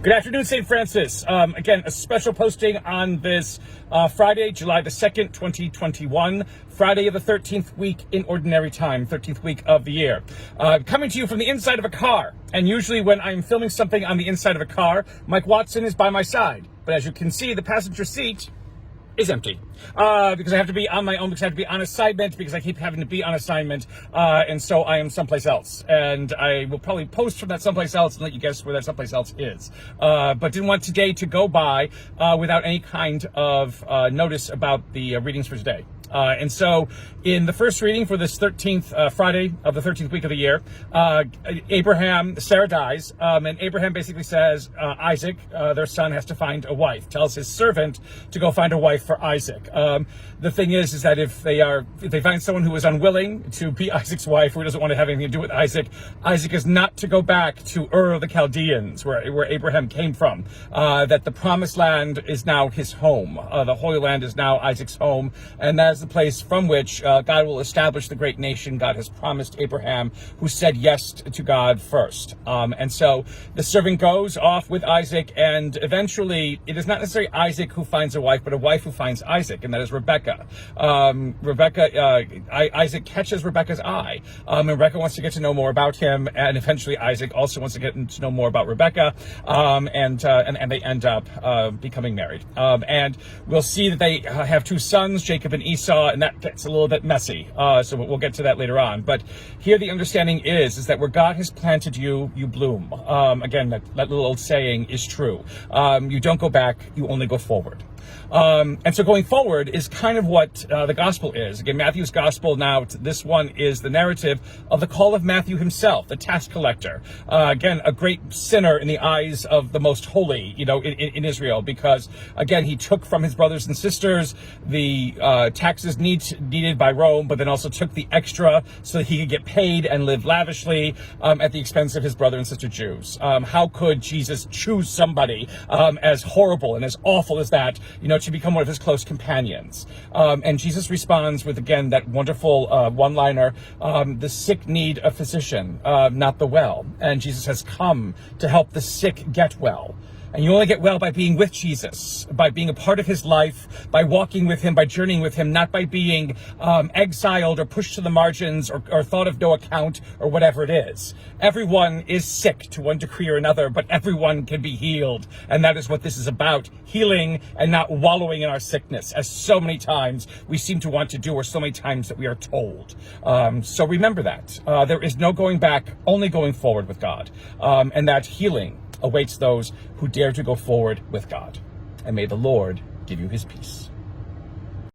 Good afternoon, St. Francis. Again, a special posting on this Friday, July the 2nd, 2021, Friday of the 13th week in Ordinary Time, 13th week of the year. Coming to you from the inside of a car. And usually when I'm filming something on the inside of a car, Mike Watson is by my side. But as you can see, the passenger seat is empty because I have to be on my own, because I have to be on assignment, because I keep having to be on assignment, and so I am someplace else, and I will probably post from that someplace else and let you guess where that someplace else is, but didn't want today to go by without any kind of notice about the readings for today. And so in the first reading for this 13th Friday of the 13th week of the year, Sarah dies, and Abraham basically says Isaac, their son, has to find a wife, tells his servant to go find a wife for Isaac. The thing is that if they find someone who is unwilling to be Isaac's wife, who doesn't want to have anything to do with Isaac, Isaac is not to go back to Ur of the Chaldeans, where Abraham came from, that the promised land is now his home. The Holy Land is now Isaac's home, and that is the place from which God will establish the great nation God has promised Abraham, who said yes to God first. And so the servant goes off with Isaac, and eventually it is not necessarily Isaac who finds a wife, but a wife who finds Isaac, and that is Rebecca. Isaac catches Rebecca's eye, and Rebecca wants to get to know more about him, and eventually Isaac also wants to get to know more about Rebecca, and they end up becoming married. And we'll see that they have two sons, Jacob and Esau, and that gets a little bit messy, so we'll get to that later on. But here the understanding is that where God has planted you, you bloom. Again, that little old saying is true. You don't go back, you only go forward. And so going forward is kind of what the gospel is. Again, Matthew's gospel now, this one is the narrative of the call of Matthew himself, the tax collector. Again, a great sinner in the eyes of the most holy, in Israel, because again, he took from his brothers and sisters the taxes needed by Rome, but then also took the extra so that he could get paid and live lavishly at the expense of his brother and sister Jews. How could Jesus choose somebody as horrible and as awful as that, to become one of his close companions? And Jesus responds with, again, that wonderful one-liner, the sick need a physician, not the well. And Jesus has come to help the sick get well. And you only get well by being with Jesus, by being a part of his life, by walking with him, by journeying with him, not by being exiled or pushed to the margins or thought of no account or whatever it is. Everyone is sick to one degree or another, but everyone can be healed. And that is what this is about, healing and not wallowing in our sickness, as so many times we seem to want to do, or so many times that we are told. So remember that. There is no going back, only going forward with God. And that healing awaits those who dare to go forward with God. And may the Lord give you his peace.